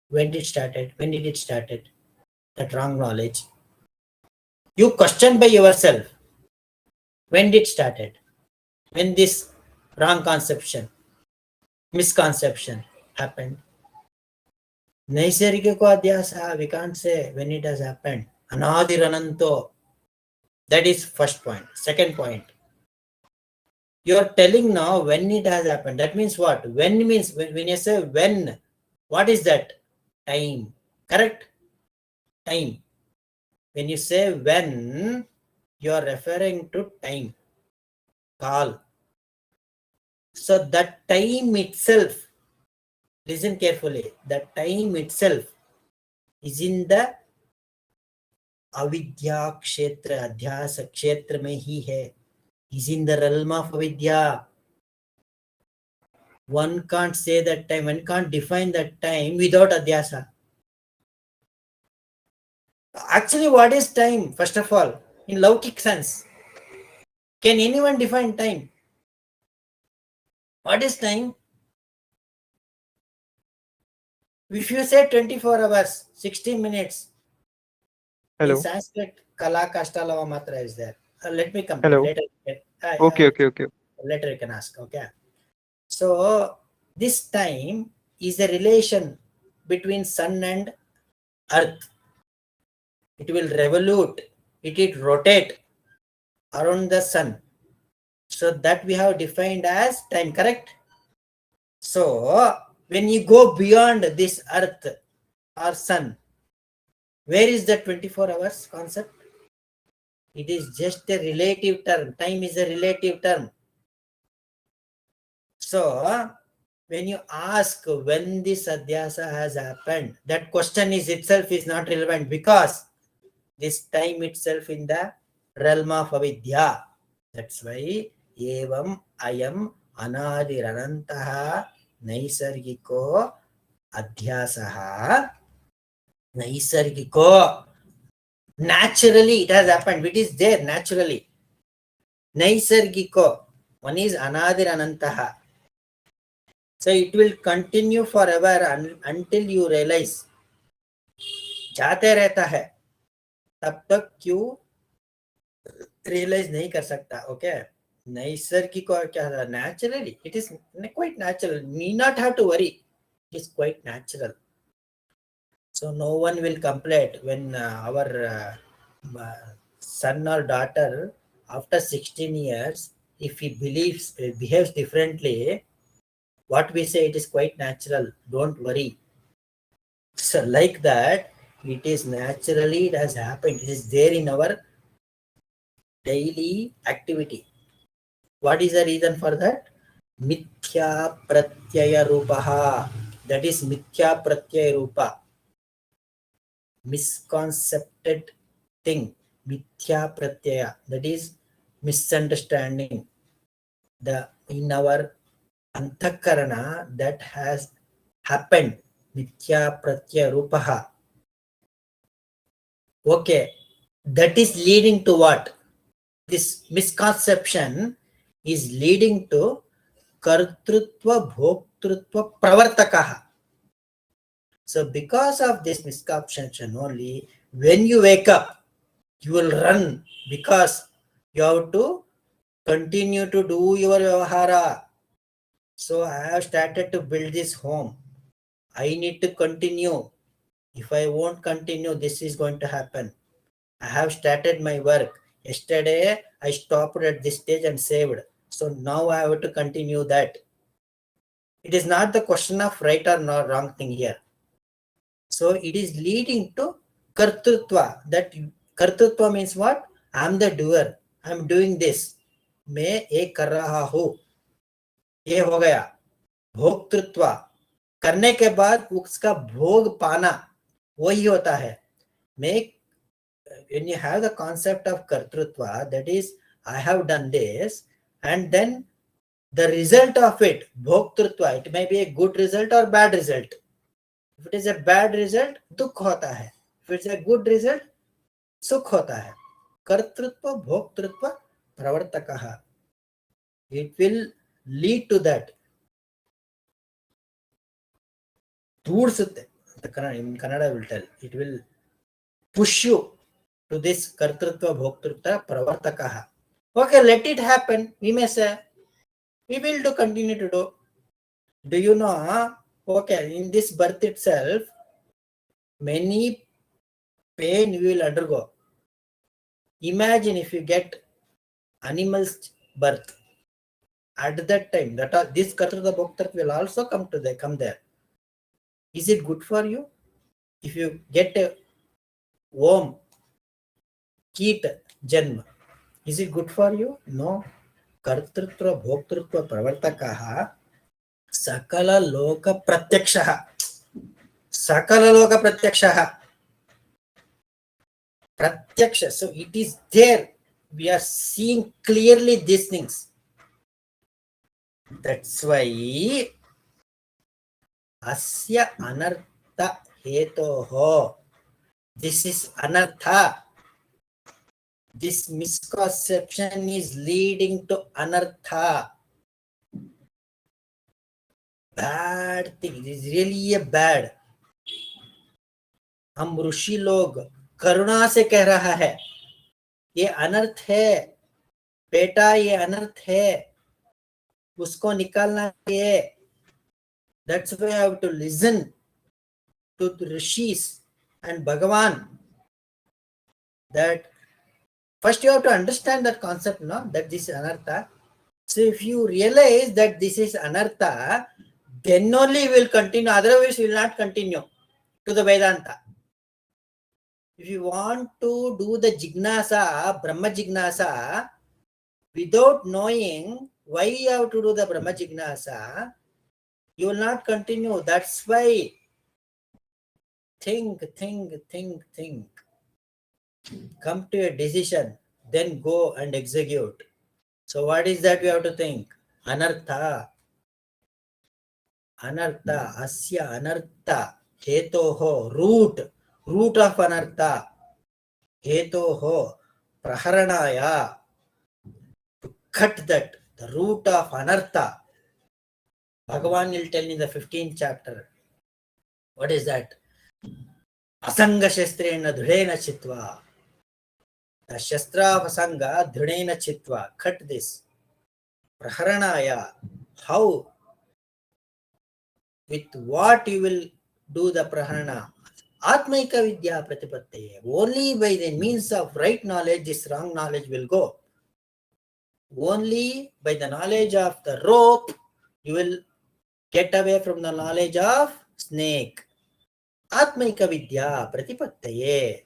when did it started? That wrong knowledge. You question by yourself, when did it started? When this wrong conception, misconception happened? Naisargiko adhyasa, we can't say when it has happened. Anadirananto. That is first point. Second point, you are telling now when it has happened. That means what? When means, when you say when, what is that? Time. Correct? Time. When you say when, you are referring to time, call. So that time itself, listen carefully, that time itself is in the avidya kshetra, adhyasa kshetra mein hi hai, is in the realm of avidya. One can't say that time, one can't define that time without adhyasa. Actually, what is time, first of all, in Laukik sense? Can anyone define time? What is time? If you say 24 hours, 60 minutes, in Hello. Sanskrit, Kala Kastalava Matra is there. Let me complete. Hello. Later, Okay. later you can ask. Okay. So, this time is a relation between sun and earth. It will revolute, it will rotate around the sun. So, that we have defined as time, correct? So, when you go beyond this earth or sun, where is the 24 hours concept? It is just a relative term. Time is a relative term. So, when you ask when this adhyasa has happened, that question is itself is not relevant because this time itself in the realm of avidya. That's why evam ayam anadiranantaha naisargiko adhyasaha naisargiko. Naturally, it has happened. It is there naturally. Naisargiko. One is anadir anantaha. So it will continue forever until you realize. जाते रहता है तब तक क्यों realise नहीं कर सकता. Okay, नैसर्गिक और क्या था, naturally, it is quite natural, need not have to worry, it is quite natural. So no one will complain when our son or daughter after 16 years, if he behaves differently, what we say, it is quite natural, don't worry. So like that, it is naturally, it has happened, it is there in our daily activity. What is the reason for that? Mithya pratyaya rupaha. That is mithya pratyaya rupa. Misconcepted thing. Mithya pratyaya. That is misunderstanding. In our antakarana that has happened. Mithya pratyaya rupaha. Okay. That is leading to what? This misconception is leading to kartrutva bhoktrutva pravartakaha. So because of this misconception only, when you wake up, you will run because you have to continue to do your vyavahara. So I have started to build this home. I need to continue. If I won't continue, this is going to happen. I have started my work. Yesterday, I stopped at this stage and saved. So now I have to continue that. It is not the question of right or not wrong thing here. So it is leading to kartrutva. That kartrutva means what? I am the doer. I am doing this. मैं ये कर रहा हूँ. ये हो गया. भोक्तृत्व. करने के बाद उसका भोग पाना वही होता है. मैं when you have the concept of kartrutva, that is, I have done this, and then the result of it, bhoktrutva, it may be a good result or bad result. If it is a bad result, dukh hota hai. If it's a good result, sukh hota hai. Kartrutva, bhoktrutva, pravartakaha. It will lead to that. In Kannada I will tell, it will push you to this kartrutva, bhoktrutva, pravartakaha. Okay, let it happen. We may say, we will continue to do. Do you know, okay, in this birth itself, many pain you will undergo. Imagine if you get animal's birth. At that time, this kartrutva bhoktrutva will also come there. Is it good for you? If you get a worm कीट जन्म. Is it good for you? No. कर्तृत्व भोक्तृत्व प्रवर्तकः सकललोक प्रत्यक्षः. सकललोक प्रत्यक्षः. Pratyaksha. So it is there. We are seeing clearly these things. That's why asya anartha hetoho. This is anartha. This misconception is leading to anartha. Bad thing. It is really a bad. हम ऋषि लोग करुणा से कह रहा है ये अनर्थ है बेटा, ये अनर्थ है, उसको निकालना चाहिए. That's why I have to listen to the rishis and Bhagavan. That first you have to understand that concept, no? That this is anartha. So if you realize that this is anartha, then only will continue. Otherwise, will not continue to the Vedanta. If you want to do the jignasa, Brahma jignasa, without knowing why you have to do the Brahma jignasa, you will not continue. That's why think. Come to a decision, then go and execute. So what is that we have to think? Anartha. Anartha. Asya anartha. Hetoho. Root of anartha. Hetoho. Praharanaya. To cut that. The root of anartha. Bhagavan will tell in the 15th chapter. What is that? Asanga shastrena dhudena chitva. The shastra of asanga dhudena chitva. Cut this. Praharanaya. How? With what you will do the praharana? Atmaika vidya pratipattaye. Only by the means of right knowledge, this wrong knowledge will go. Only by the knowledge of the rope, you will get away from the knowledge of snake. Atmaika vidya pratipattaye.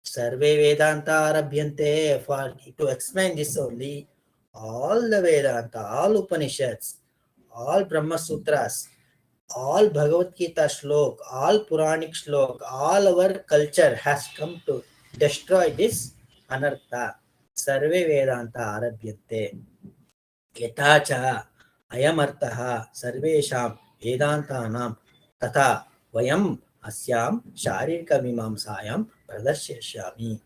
Sarve Vedanta arabhyante. For to explain this only, all the Vedanta, all Upanishads, all Brahma Sutras, all Bhagavad Gita shlok, all Puranic shlok, all our culture has come to destroy this anartha. Sarve Vedanta arabhyante. Yatacha ayam artaha sarvesham Vedantanam tata vayam asyam sharirika mimamsayam pradarshayami.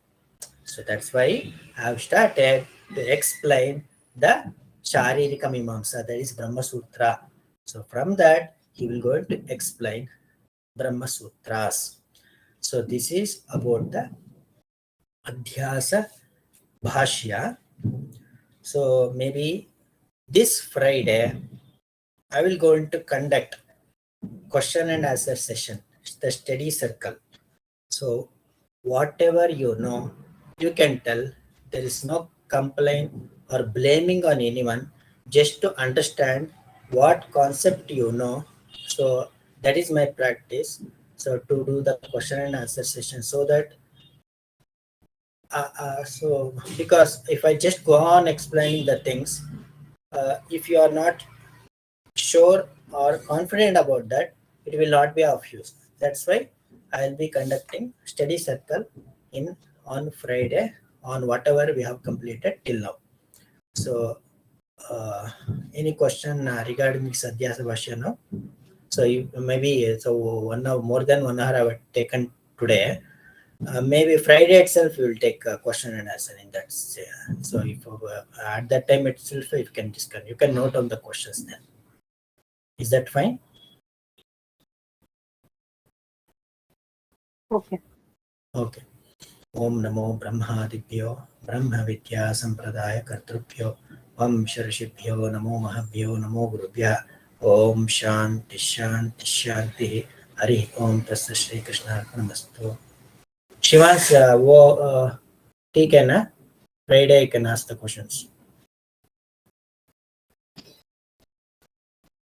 So that's why I have started to explain the Sharirika Mimamsa, that is Brahma Sutra. So from that, he will go to explain Brahma Sutras. So this is about the Adhyasa Bhashya. So maybe this Friday, I will go into conduct question and answer session, the study circle. So whatever you know, you can tell. There is no complaint or blaming on anyone, just to understand what concept you know. So that is my practice. So to do the question and answer session, so that so because if I just go on explaining the things, if you are not sure or confident about that, it will not be of use. That's why I will be conducting study circle on Friday on whatever we have completed till now. So any question regarding this Adhyasa Bhashya now? So maybe so 1 hour, more than 1 hour I have taken today. Maybe Friday itself we will take a question and answer in that. So if at that time itself you can discuss, you can note down the questions then. Is that fine? Okay. Okay. Om Namo Brahmadibhyo Brahma Vidya Sampradaya Kartrubhyo Om Sharashibhyo Namo Mahabhyo Namo Gurubhya Om Shanti Shanti Shanti Hari Om Tasya Shri Krishna Arpanamastu. Shivansh, वो ठीक है ना? Friday you can ask the questions.